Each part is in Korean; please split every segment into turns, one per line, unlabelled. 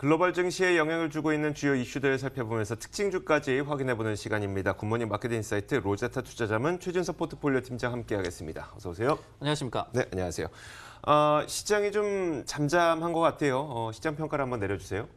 글로벌 증시에 영향을 주고 있는 주요 이슈들을 살펴보면서 특징주까지 확인해보는 시간입니다. 굿모닝 마켓 인사이트 로제타 투자자문 최준석 포트폴리오 팀장 함께하겠습니다. 어서 오세요.
안녕하십니까?
네, 안녕하세요. 시장이 좀 잠잠한 것 같아요. 시장 평가를 한번 내려주세요.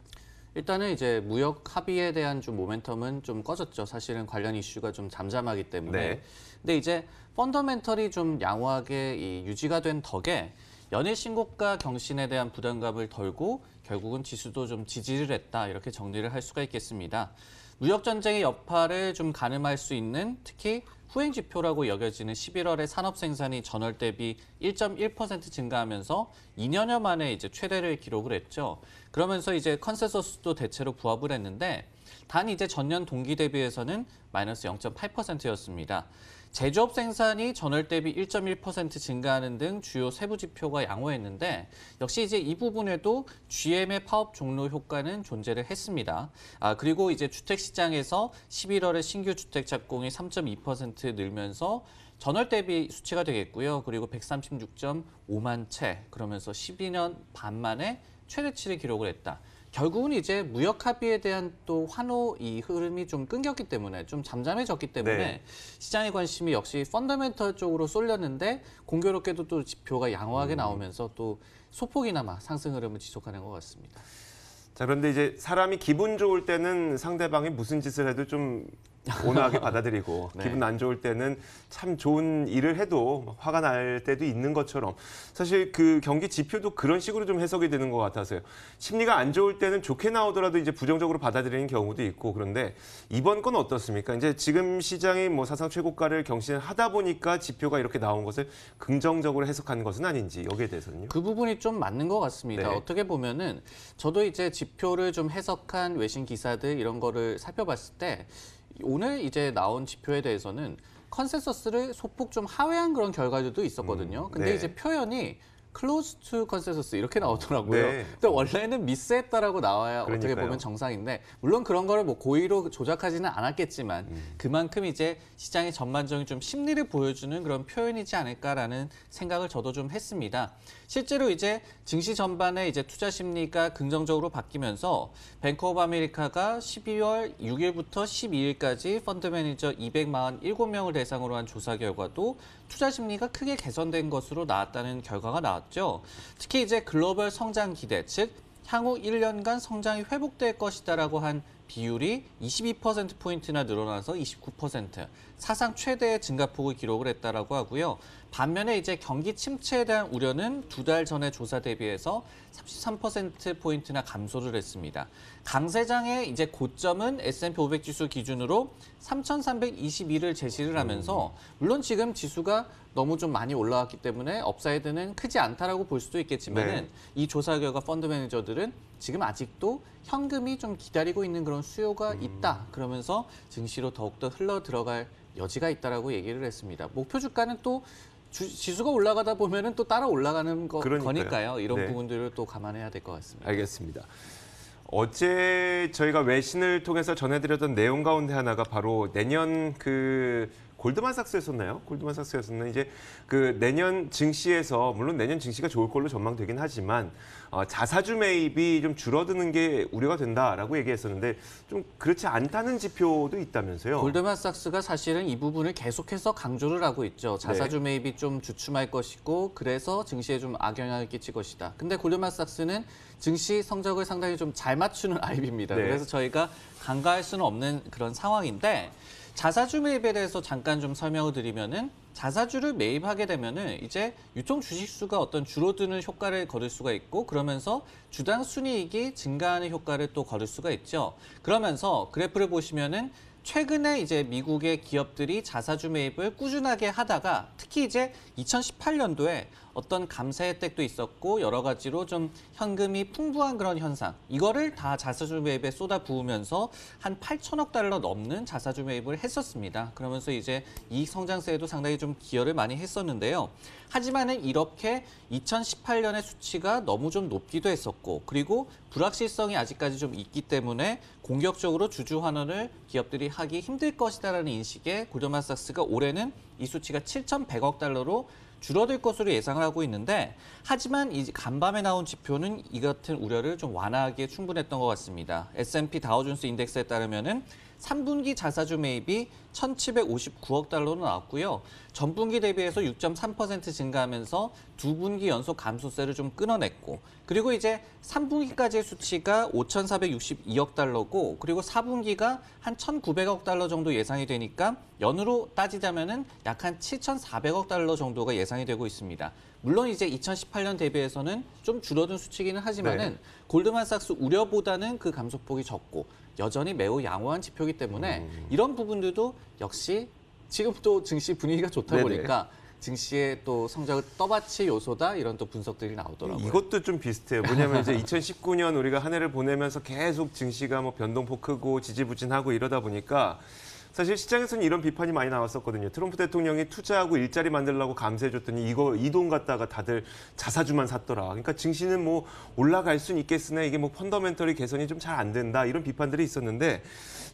일단은 이제 무역 합의에 대한 좀 모멘텀은 좀 꺼졌죠. 사실은 관련 이슈가 좀 잠잠하기 때문에.
네.
근데 이제 펀더멘털이 좀 양호하게 유지가 된 덕에 연일 신고가 경신에 대한 부담감을 덜고 결국은 지수도 좀 지지를 했다. 이렇게 정리를 할 수가 있겠습니다. 무역 전쟁의 여파를 좀 가늠할 수 있는 특히 후행 지표라고 여겨지는 11월의 산업 생산이 전월 대비 1.1% 증가하면서 2년여 만에 이제 최대를 기록을 했죠. 그러면서 이제 컨센서스도 대체로 부합을 했는데 단 이제 전년 동기 대비해서는 마이너스 0.8%였습니다. 제조업 생산이 전월 대비 1.1% 증가하는 등 주요 세부 지표가 양호했는데 역시 이제 이 부분에도 GM의 파업 종료 효과는 존재를 했습니다. 그리고 이제 주택 시장에서 11월에 신규 주택 착공이 3.2% 늘면서 전월 대비 수치가 되겠고요. 그리고 136.5만 채, 그러면서 12년 반 만에 최대치를 기록을 했다. 결국은 이제 무역 합의에 대한 또 환호 이 흐름이 좀 끊겼기 때문에 좀 잠잠해졌기 때문에
네.
시장의 관심이 역시 펀더멘털 쪽으로 쏠렸는데 공교롭게도 또 지표가 양호하게 나오면서 또 소폭이나마 상승 흐름을 지속하는 것 같습니다.
자, 그런데 이제 사람이 기분 좋을 때는 상대방이 무슨 짓을 해도 좀 온화하게 받아들이고
네.
기분 안 좋을 때는 참 좋은 일을 해도 화가 날 때도 있는 것처럼 사실 그 경기 지표도 그런 식으로 좀 해석이 되는 것 같아서요. 심리가 안 좋을 때는 좋게 나오더라도 이제 부정적으로 받아들이는 경우도 있고 그런데 이번 건 어떻습니까? 이제 지금 시장이 뭐 사상 최고가를 경신하다 보니까 지표가 이렇게 나온 것을 긍정적으로 해석하는 것은 아닌지 여기에 대해서는요.
그 부분이 좀 맞는 것 같습니다.
네.
어떻게 보면은 저도 이제 지표를 좀 해석한 외신 기사들 이런 거를 살펴봤을 때 오늘 이제 나온 지표에 대해서는 컨센서스를 소폭 좀 하회한 그런 결과들도 있었거든요. 근데
네.
이제 표현이 close to consensus 이렇게 나오더라고요.
네.
근데 원래는 미스했다라고 나와야 어떻게
그러니까요.
보면 정상인데 물론 그런 거를 뭐 고의로 조작하지는 않았겠지만 그만큼 이제 시장의 전반적인 좀 심리를 보여주는 그런 표현이지 않을까라는 생각을 저도 좀 했습니다. 실제로 이제 증시 전반에 이제 투자 심리가 긍정적으로 바뀌면서 뱅크 오브 아메리카가 12월 6일부터 12일까지 펀드 매니저 247명을 대상으로 한 조사 결과도 투자 심리가 크게 개선된 것으로 나왔다는 결과가 나왔죠. 특히 이제 글로벌 성장 기대, 즉 향후 1년간 성장이 회복될 것이다라고 한 비율이 22%포인트나 늘어나서 29%, 사상 최대의 증가폭을 기록을 했다라고 하고요. 반면에 이제 경기 침체에 대한 우려는 두 달 전의 조사 대비해서 33%포인트나 감소를 했습니다. 강세장의 이제 고점은 S&P 500 지수 기준으로 3,321을 제시를 하면서 물론 지금 지수가 너무 좀 많이 올라왔기 때문에 업사이드는 크지 않다라고 볼 수도 있겠지만은
네.
이 조사 결과 펀드 매니저들은 지금 아직도 현금이 좀 기다리고 있는 그런 수요가 있다. 그러면서 증시로 더욱더 흘러 들어갈 여지가 있다라고 얘기를 했습니다. 목표 주가는 또 지수가 올라가다 보면은 또 따라 올라가는 거니까요. 이런
네.
부분들을 또 감안해야 될 것 같습니다.
알겠습니다. 어제 저희가 외신을 통해서 전해드렸던 내용 가운데 하나가 바로 내년 그 골드만삭스였었나요? 골드만삭스였었나? 이제 그 내년 증시에서 물론 내년 증시가 좋을 걸로 전망되긴 하지만 자사주 매입이 좀 줄어드는 게 우려가 된다라고 얘기했었는데 좀 그렇지 않다는 지표도 있다면서요?
골드만삭스가 사실은 이 부분을 계속해서 강조를 하고 있죠. 자사주
네.
매입이 좀 주춤할 것이고 그래서 증시에 좀 악영향을 끼칠 것이다. 근데 골드만삭스는 증시 성적을 상당히 좀 잘 맞추는 IB입니다.
네.
그래서 저희가 간과할 수는 없는 그런 상황인데 자사주 매입에 대해서 잠깐 좀 설명을 드리면은 자사주를 매입하게 되면은 이제 유통 주식수가 어떤 줄어드는 효과를 거둘 수가 있고 그러면서 주당 순이익이 증가하는 효과를 또 거둘 수가 있죠. 그러면서 그래프를 보시면은 최근에 이제 미국의 기업들이 자사주 매입을 꾸준하게 하다가 특히 이제 2018년도에 어떤 감세 혜택도 있었고 여러 가지로 좀 현금이 풍부한 그런 현상 이거를 다 자사주 매입에 쏟아 부으면서 한 8천억 달러 넘는 자사주 매입을 했었습니다. 그러면서 이제 이익 성장세에도 상당히 좀 기여를 많이 했었는데요. 하지만은 이렇게 2018년의 수치가 너무 좀 높기도 했었고 그리고 불확실성이 아직까지 좀 있기 때문에 공격적으로 주주 환원을 기업들이 하기 힘들 것이다라는 인식에 골드만삭스가 올해는 이 수치가 7,100억 달러로 줄어들 것으로 예상을 하고 있는데 하지만 이 간밤에 나온 지표는 이 같은 우려를 좀 완화하기에 충분했던 것 같습니다. S&P 다우존스 인덱스에 따르면은 3분기 자사주 매입이 1,759억 달러로 나왔고요. 전분기 대비해서 6.3% 증가하면서 두 분기 연속 감소세를 좀 끊어냈고 그리고 이제 3분기까지의 수치가 5,462억 달러고 그리고 4분기가 한 1,900억 달러 정도 예상이 되니까 연으로 따지자면은 약 한 7,400억 달러 정도가 예상이 되고 있습니다. 물론 이제 2018년 대비해서는 좀 줄어든 수치기는 하지만은
네.
골드만삭스 우려보다는 그 감소폭이 적고 여전히 매우 양호한 지표이기 때문에 이런 부분들도 역시 지금 또 증시 분위기가 좋다
네네.
보니까 증시의 또 성적을 떠받칠 요소다 이런 또 분석들이 나오더라고요.
이것도 좀 비슷해요. 뭐냐면 이제 2019년 우리가 한 해를 보내면서 계속 증시가 뭐 변동폭 크고 지지부진하고 이러다 보니까 사실 시장에서는 이런 비판이 많이 나왔었거든요. 트럼프 대통령이 투자하고 일자리 만들려고 감세해줬더니 이 돈 갖다가 다들 자사주만 샀더라. 그러니까 증시는 뭐 올라갈 수는 있겠으나 이게 뭐 펀더멘털이 개선이 좀 잘 안 된다 이런 비판들이 있었는데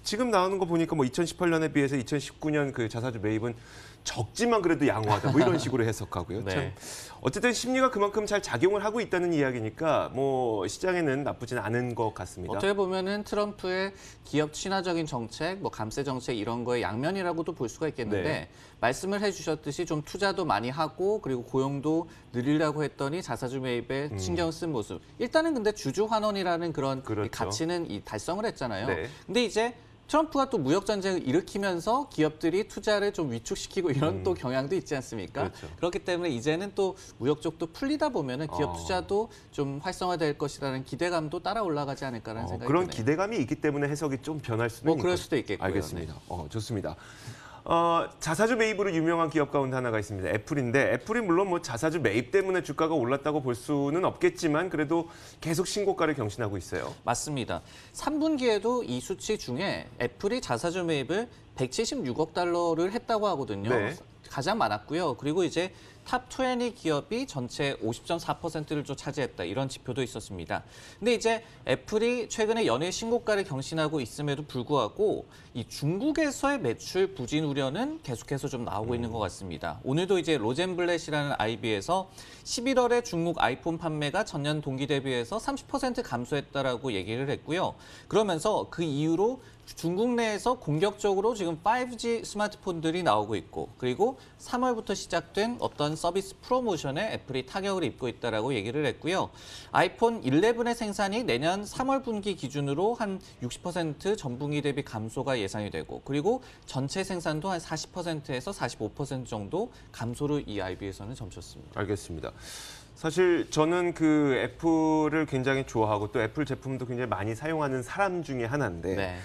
지금 나오는 거 보니까 뭐 2018년에 비해서 2019년 그 자사주 매입은 적지만 그래도 양호하다 뭐 이런 식으로 해석하고요.
네.
참 어쨌든 심리가 그만큼 잘 작용을 하고 있다는 이야기니까 뭐 시장에는 나쁘진 않은 것 같습니다.
어떻게 보면은 트럼프의 기업 친화적인 정책, 뭐 감세 정책 이런 거의 양면이라고도 볼 수가 있겠는데
네.
말씀을 해주셨듯이 좀 투자도 많이 하고 그리고 고용도 늘리려고 했더니 자사주 매입에 신경 쓴 모습. 일단은 근데 주주 환원이라는 그런
그렇죠.
이 가치는 달성을 했잖아요.
네.
근데 이제 트럼프가 또 무역 전쟁을 일으키면서 기업들이 투자를 좀 위축시키고 이런 또 경향도 있지 않습니까?
그렇죠.
그렇기 때문에 이제는 또 무역 쪽도 풀리다 보면은 기업
어.
투자도 좀 활성화될 것이라는 기대감도 따라 올라가지 않을까라는 생각이
그런
드네요.
기대감이 있기 때문에 해석이 좀 변할 수도
뭐
있는
그럴
거죠.
수도 있겠고요.
알겠습니다. 좋습니다. 자사주 매입으로 유명한 기업 가운데 하나가 있습니다. 애플인데 애플이 물론 뭐 자사주 매입 때문에 주가가 올랐다고 볼 수는 없겠지만 그래도 계속 신고가를 경신하고 있어요.
맞습니다. 3분기에도 이 수치 중에 애플이 자사주 매입을 176억 달러를 했다고 하거든요.
네.
가장 많았고요. 그리고 이제 탑 20 기업이 전체 50.4%를 좀 차지했다. 이런 지표도 있었습니다. 근데 이제 애플이 최근에 연일 신고가를 경신하고 있음에도 불구하고 이 중국에서의 매출 부진 우려는 계속해서 좀 나오고 있는 것 같습니다. 오늘도 이제 로젠블렛이라는 IB에서 11월에 중국 아이폰 판매가 전년 동기 대비해서 30% 감소했다라고 얘기를 했고요. 그러면서 그 이후로 중국 내에서 공격적으로 지금 5G 스마트폰들이 나오고 있고 그리고 3월부터 시작된 어떤 서비스 프로모션에 애플이 타격을 입고 있다라고 얘기를 했고요. 아이폰 11의 생산이 내년 3월 분기 기준으로 한 60% 전분기 대비 감소가 예상이 되고 그리고 전체 생산도 한 40%에서 45% 정도 감소를 이 IB에서는 점쳤습니다.
알겠습니다. 사실 저는 그 애플을 굉장히 좋아하고 또 애플 제품도 굉장히 많이 사용하는 사람 중에 하나인데
네.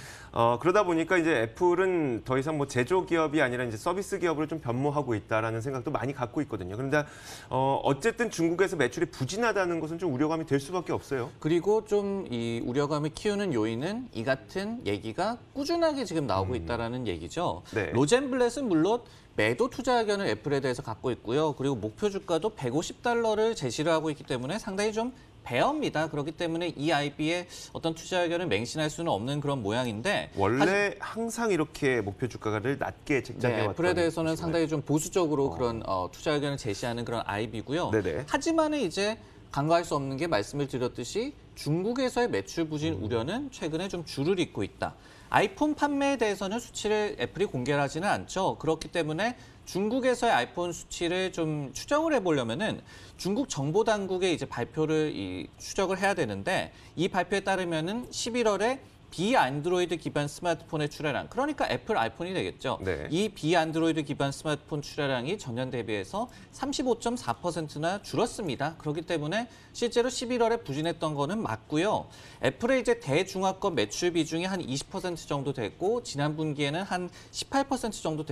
그러다 보니까 이제 애플은 더 이상 뭐 제조 기업이 아니라 이제 서비스 기업으로 좀 변모하고 있다라는 생각도 많이 갖고 있거든요. 그런데 어쨌든 중국에서 매출이 부진하다는 것은 좀 우려감이 될 수밖에 없어요.
그리고 좀 이 우려감을 키우는 요인은 이 같은 얘기가 꾸준하게 지금 나오고 있다라는 얘기죠.
네.
로젠블렛은 물론 매도 투자 의견을 애플에 대해서 갖고 있고요. 그리고 목표 주가도 150달러를 제시를 하고 있기 때문에 상당히 좀 배어입니다. 그렇기 때문에 이 IB의 어떤 투자 의견을 맹신할 수는 없는 그런 모양인데
원래 항상 이렇게 목표 주가를 낮게 책정해왔던
애플에 대해서는
것이나요?
상당히 좀 보수적으로 그런 투자 의견을 제시하는 그런 IB고요.
네네.
하지만은 이제 간과할 수 없는 게 말씀을 드렸듯이 중국에서의 매출 부진 우려는 최근에 좀 줄을 잇고 있다. 아이폰 판매에 대해서는 수치를 애플이 공개를 하지는 않죠. 그렇기 때문에 중국에서의 아이폰 수치를 좀 추정을 해보려면은 중국 정보당국의 이제 발표를 추적을 해야 되는데 이 발표에 따르면은 11월에 비안드로이드 기반 스마트폰의 출하량, 그러니까 애플 아이폰이 되겠죠.
네.
이 비안드로이드 기반 스마트폰 출하량이 전년 대비해서 35.4%나 줄었습니다. 그렇기 때문에 실제로 11월에 부진했던 거는 맞고요. 애플의 이제 대중화권 매출 비중이 한 20% 정도 됐고 지난 분기에는 한 18% 정도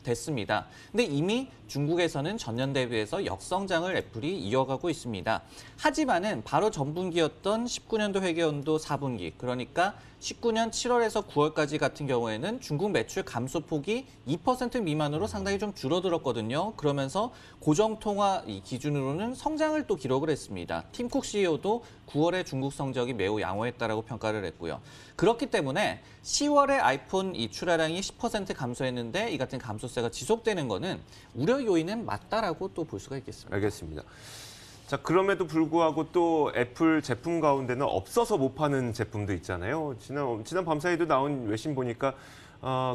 됐습니다. 근데 이미 중국에서는 전년 대비해서 역성장을 애플이 이어가고 있습니다. 하지만은 바로 전분기였던 19년도 회계연도 4분기, 그러니까 19년 7월에서 9월까지 같은 경우에는 중국 매출 감소폭이 2% 미만으로 상당히 좀 줄어들었거든요. 그러면서 고정통화 이 기준으로는 성장을 또 기록을 했습니다. 팀쿡 CEO도 9월에 중국 성적이 매우 양호했다라고 평가를 했고요. 그렇기 때문에 10월에 아이폰 이 출하량이 10% 감소했는데 이 같은 감소세가 지속되는 거는 우려 요인은 맞다라고 또 볼 수가 있겠습니다.
알겠습니다. 자, 그럼에도 불구하고 또 애플 제품 가운데는 없어서 못 파는 제품도 있잖아요. 지난 밤사이도 나온 외신 보니까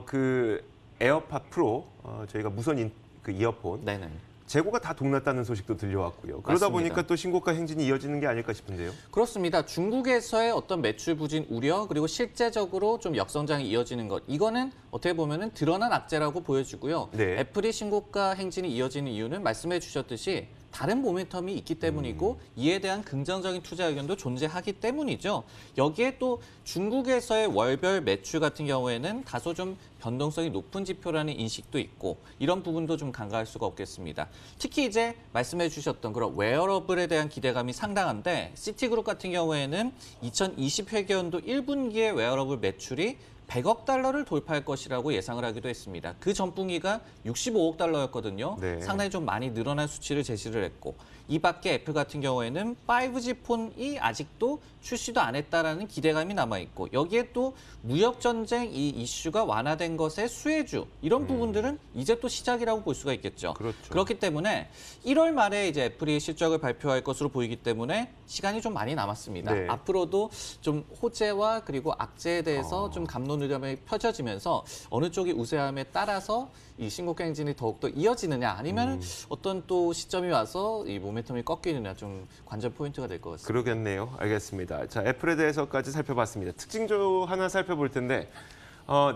그 에어팟 프로 저희가 무선 그 이어폰
네네.
재고가 다 동났다는 소식도 들려왔고요. 그러다
맞습니다.
보니까 또 신고가 행진이 이어지는 게 아닐까 싶은데요.
그렇습니다. 중국에서의 어떤 매출 부진 우려 그리고 실제적으로 좀 역성장이 이어지는 것 이거는 어떻게 보면은 드러난 악재라고 보여지고요.
네.
애플이 신고가 행진이 이어지는 이유는 말씀해 주셨듯이 다른 모멘텀이 있기 때문이고 이에 대한 긍정적인 투자 의견도 존재하기 때문이죠. 여기에 또 중국에서의 월별 매출 같은 경우에는 다소 좀 변동성이 높은 지표라는 인식도 있고 이런 부분도 좀 간과할 수가 없겠습니다. 특히 이제 말씀해 주셨던 그런 웨어러블에 대한 기대감이 상당한데 시티그룹 같은 경우에는 2020 회계연도 1분기의 웨어러블 매출이 100억 달러를 돌파할 것이라고 예상을 하기도 했습니다. 그 전분기가 65억 달러였거든요.
네.
상당히 좀 많이 늘어난 수치를 제시를 했고 이 밖에 애플 같은 경우에는 5G 폰이 아직도 출시도 안 했다라는 기대감이 남아있고 여기에 또 무역전쟁 이 이슈가 완화된 것의 수혜주 이런 부분들은 이제 또 시작이라고 볼 수가 있겠죠.
그렇죠.
그렇기 때문에 1월 말에 이제 애플이 실적을 발표할 것으로 보이기 때문에 시간이 좀 많이 남았습니다.
네.
앞으로도 좀 호재와 그리고 악재에 대해서 좀 갑론을렴이 펼쳐지면서 어느 쪽이 우세함에 따라서 이 신고가 행진이 더욱더 이어지느냐 아니면 어떤 또 시점이 와서 이 모멘텀이 꺾이느냐 좀 관전 포인트가 될 것 같습니다.
그러겠네요. 알겠습니다. 자, 애플에 대해서까지 살펴봤습니다. 특징조 하나 살펴볼 텐데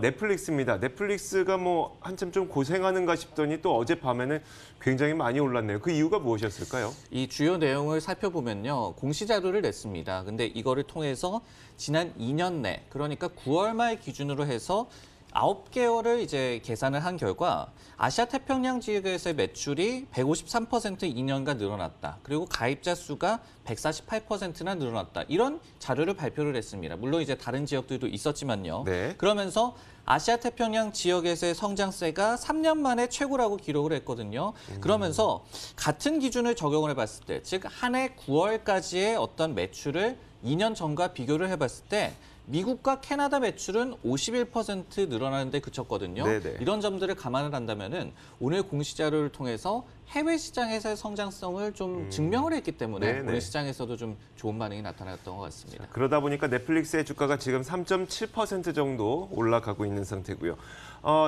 넷플릭스입니다. 넷플릭스가 뭐 한참 좀 고생하는가 싶더니 또 어젯밤에는 굉장히 많이 올랐네요. 그 이유가 무엇이었을까요?
이 주요 내용을 살펴보면요. 공시 자료를 냈습니다. 근데 이거를 통해서 지난 2년 내 그러니까 9월 말 기준으로 해서 9개월을 이제 계산을 한 결과 아시아 태평양 지역에서의 매출이 153% 2년간 늘어났다. 그리고 가입자 수가 148%나 늘어났다. 이런 자료를 발표를 했습니다. 물론 이제 다른 지역들도 있었지만요.
네.
그러면서 아시아 태평양 지역에서의 성장세가 3년 만에 최고라고 기록을 했거든요. 그러면서 같은 기준을 적용을 해봤을 때, 즉 한 해 9월까지의 어떤 매출을 2년 전과 비교를 해봤을 때 미국과 캐나다 매출은 51% 늘어나는데 그쳤거든요.
네네.
이런 점들을 감안을 한다면은 오늘 공시 자료를 통해서 해외 시장에서의 성장성을 좀 증명을 했기 때문에
네네.
오늘 시장에서도 좀 좋은 반응이 나타났던 것 같습니다.
그러다 보니까 넷플릭스의 주가가 지금 3.7% 정도 올라가고 있는 상태고요.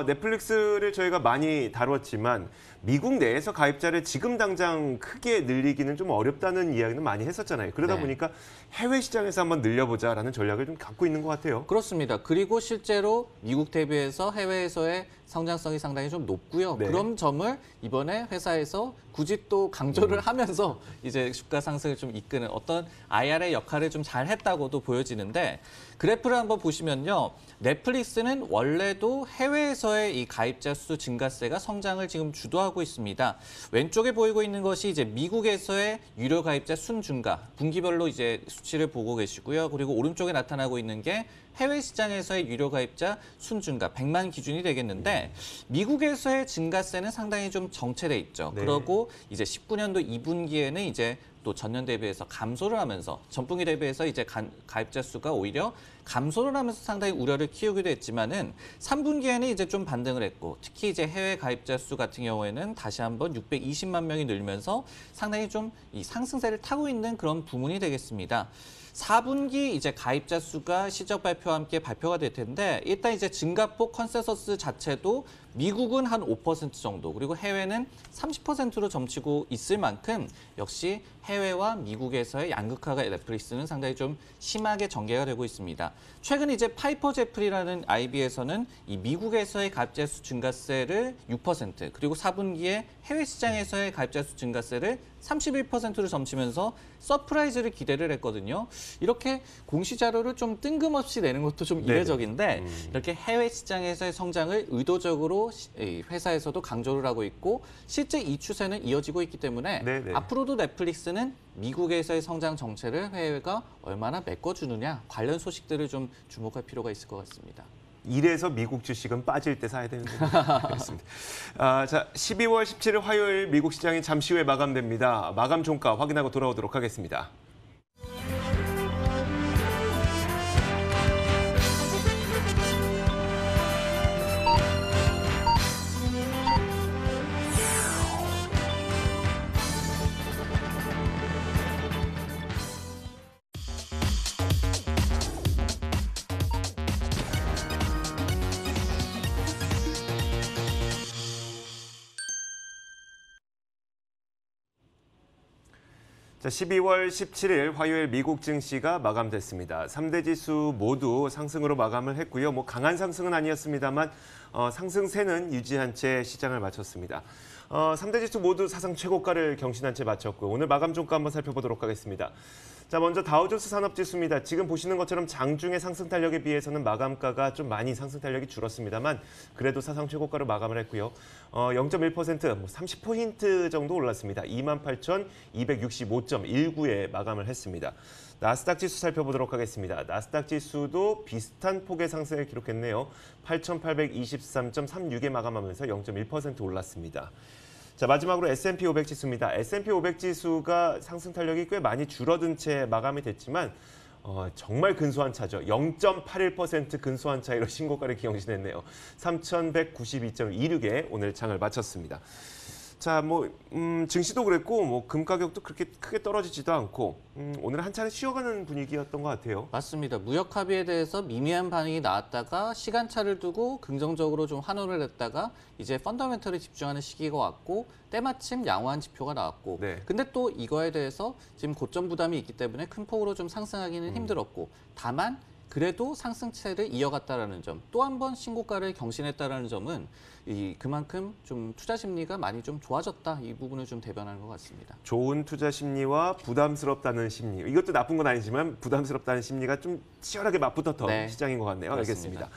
넷플릭스를 저희가 많이 다뤘지만 미국 내에서 가입자를 지금 당장 크게 늘리기는 좀 어렵다는 이야기는 많이 했었잖아요. 그러다
네.
보니까 해외 시장에서 한번 늘려보자라는 전략을 좀 갖고 있는 것 같아요.
그렇습니다. 그리고 실제로 미국 대비해서 해외에서의 성장성이 상당히 좀 높고요.
네.
그런 점을 이번에 회사에서 굳이 또 강조를 하면서 이제 주가 상승을 좀 이끄는 어떤 IR의 역할을 좀 잘 했다고도 보여지는데 그래프를 한번 보시면요. 넷플릭스는 원래도 해외에서의 이 가입자 수 증가세가 성장을 지금 주도하고 있습니다. 왼쪽에 보이고 있는 것이 이제 미국에서의 유료 가입자 순 증가, 분기별로 이제 수치를 보고 계시고요. 그리고 오른쪽에 나타나고 있는 게 해외 시장에서의 유료 가입자 순 증가 100만 기준이 되겠는데 미국에서의 증가세는 상당히 좀 정체돼 있죠.
네.
그러고 이제 19년도 2분기에는 이제 또 전년 대비해서 감소를 하면서 전분기 대비해서 이제 가입자 수가 오히려 감소를 하면서 상당히 우려를 키우기도 했지만은 3분기에는 이제 좀 반등을 했고 특히 이제 해외 가입자 수 같은 경우에는 다시 한번 620만 명이 늘면서 상당히 좀 이 상승세를 타고 있는 그런 부문이 되겠습니다. 4분기 이제 가입자 수가 실적 발표와 함께 발표가 될 텐데 일단 이제 증가폭 컨센서스 자체도 미국은 한 5% 정도 그리고 해외는 30%로 점치고 있을 만큼 역시 해외와 미국에서의 양극화가 넷플릭스는 상당히 좀 심하게 전개가 되고 있습니다. 최근 이제 파이퍼 제플이라는 IB에서는 이 미국에서의 가입자 수 증가세를 6% 그리고 4분기에 해외 시장에서의 가입자 수 증가세를 31%로 점치면서 서프라이즈를 기대를 했거든요. 이렇게 공시 자료를 좀 뜬금없이 내는 것도 좀 이례적인데 이렇게 해외 시장에서의 성장을 의도적으로 회사에서도 강조를 하고 있고 실제 이 추세는 이어지고 있기 때문에
네네.
앞으로도 넷플릭스는 미국에서의 성장 정체를 해외가 얼마나 메꿔주느냐 관련 소식들을 좀 주목할 필요가 있을 것 같습니다.
이래서 미국 주식은 빠질 때 사야 되는데. 알겠습니다. 자, 12월 17일 화요일 미국 시장이 잠시 후에 마감됩니다. 마감 종가 확인하고 돌아오도록 하겠습니다. 자, 12월 17일 화요일 미국 증시가 마감됐습니다. 3대 지수 모두 상승으로 마감을 했고요. 강한 상승은 아니었습니다만 상승세는 유지한 채 시장을 마쳤습니다. 3대 지수 모두 사상 최고가를 경신한 채 마쳤고 오늘 마감 종가 한번 살펴보도록 하겠습니다. 자, 먼저 다우존스 산업지수입니다. 지금 보시는 것처럼 장중의 상승 탄력에 비해서는 마감가가 좀 많이 상승 탄력이 줄었습니다만 그래도 사상 최고가로 마감을 했고요. 0.1%, 30포인트 정도 올랐습니다. 28,265.19에 마감을 했습니다. 나스닥 지수 살펴보도록 하겠습니다. 나스닥 지수도 비슷한 폭의 상승을 기록했네요. 8,823.36에 마감하면서 0.1% 올랐습니다. 자, 마지막으로 S&P 500 지수입니다. S&P 500 지수가 상승 탄력이 꽤 많이 줄어든 채 마감이 됐지만 정말 근소한 차죠. 0.81% 근소한 차이로 신고가를 경신했네요. 3,192.26에 오늘 장을 마쳤습니다. 자, 증시도 그랬고 금 가격도 그렇게 크게 떨어지지도 않고 오늘 한차례 쉬어가는 분위기였던 것 같아요.
맞습니다. 무역 합의에 대해서 미미한 반응이 나왔다가 시간차를 두고 긍정적으로 좀 환호를 했다가 이제 펀더멘털에 집중하는 시기가 왔고 때마침 양호한 지표가 나왔고 근데 또 이거에 대해서 지금 고점 부담이 있기 때문에 큰 폭으로 좀 상승하기는 힘들었고 다만 그래도 상승세를 이어갔다라는 점, 또 한 번 신고가를 경신했다라는 점은 그만큼 좀 투자 심리가 많이 좀 좋아졌다 이 부분을 좀 대변하는 것 같습니다.
좋은 투자 심리와 부담스럽다는 심리, 이것도 나쁜 건 아니지만 부담스럽다는 심리가 좀 치열하게 맞붙었던 시장인 것 같네요.
그렇습니다.
알겠습니다.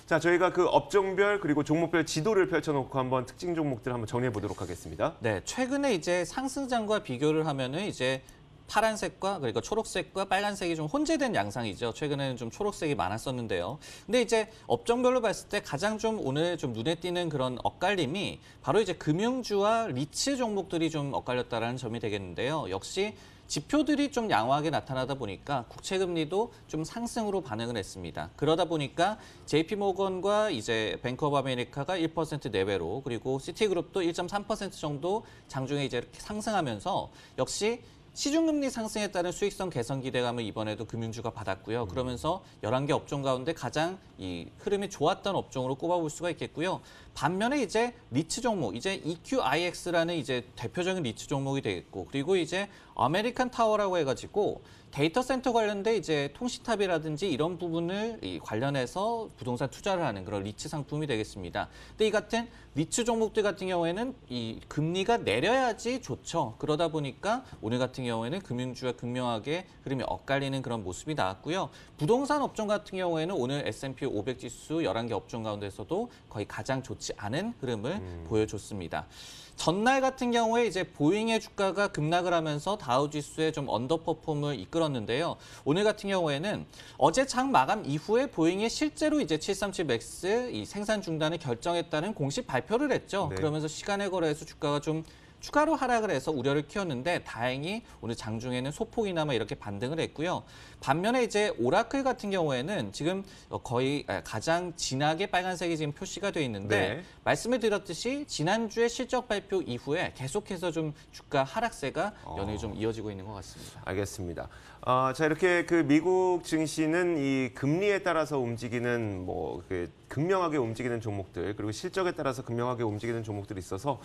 자, 저희가 그 업종별 그리고 종목별 지도를 펼쳐놓고 한번 특징 종목들 한번 정리해 보도록 하겠습니다.
네, 최근에 이제 상승장과 비교를 하면은 이제 파란색과 그리고 초록색과 빨간색이 좀 혼재된 양상이죠. 최근에는 좀 초록색이 많았었는데요. 근데 이제 업종별로 봤을 때 가장 좀 오늘 좀 눈에 띄는 그런 엇갈림이 바로 이제 금융주와 리츠 종목들이 좀 엇갈렸다라는 점이 되겠는데요. 역시 지표들이 좀 양호하게 나타나다 보니까 국채금리도 좀 상승으로 반응을 했습니다. 그러다 보니까 JP모건과 이제 뱅크 오브 아메리카가 1% 내외로 그리고 시티그룹도 1.3% 정도 장중에 이제 이렇게 상승하면서 역시 시중금리 상승에 따른 수익성 개선 기대감을 이번에도 금융주가 받았고요. 그러면서 11개 업종 가운데 가장 이 흐름이 좋았던 업종으로 꼽아볼 수가 있겠고요. 반면에 이제 리츠 종목, 이제 EQIX라는 이제 대표적인 리츠 종목이 되겠고, 그리고 이제 아메리칸 타워라고 해가지고 데이터 센터 관련된 이제 통신탑이라든지 이런 부분을 관련해서 부동산 투자를 하는 그런 리츠 상품이 되겠습니다. 근데 이 같은 리츠 종목들 같은 경우에는 이 금리가 내려야지 좋죠. 그러다 보니까 오늘 같은 경우에는 금융주가 극명하게 흐름이 엇갈리는 그런 모습이 나왔고요. 부동산 업종 같은 경우에는 오늘 S&P 500 지수 11개 업종 가운데서도 거의 가장 좋지 않은 흐름을 보여줬습니다. 전날 같은 경우에 이제 보잉의 주가가 급락을 하면서 다우지수의 좀 언더퍼폼을 이끌었는데요. 오늘 같은 경우에는 어제 장 마감 이후에 보잉이 실제로 이제 737 맥스 이 생산 중단을 결정했다는 공식 발표를 했죠. 그러면서 시간에 걸해서 주가가 좀 추가로 하락을 해서 우려를 키웠는데 다행히 오늘 장중에는 소폭이나마 이렇게 반등을 했고요. 반면에 이제 오라클 같은 경우에는 지금 거의 가장 진하게 빨간색이 지금 표시가 돼 있는데 말씀을 드렸듯이 지난주에 실적 발표 이후에 계속해서 좀 주가 하락세가 연일 좀 이어지고 있는 것 같습니다.
알겠습니다. 자, 이렇게 그 미국 증시는 이 금리에 따라서 움직이는 극명하게 움직이는 종목들 그리고 실적에 따라서 극명하게 움직이는 종목들이 있어서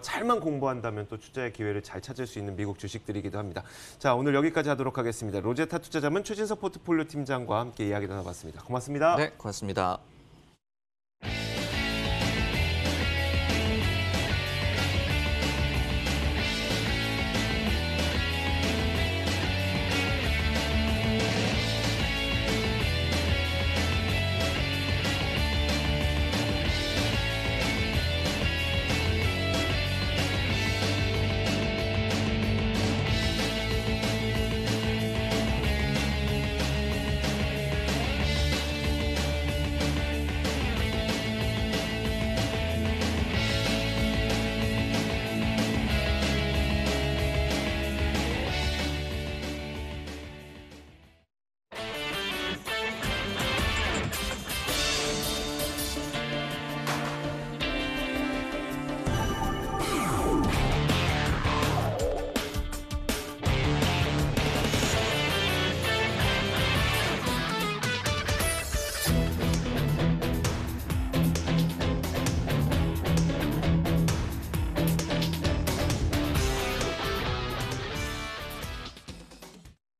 잘만 공부한다면 또 투자의 기회를 잘 찾을 수 있는 미국 주식들이기도 합니다. 자, 오늘 여기까지 하도록 하겠습니다. 로제타 투자자문 최진석 포트폴리오 팀장과 함께 이야기 나눠봤습니다. 고맙습니다.
네, 고맙습니다.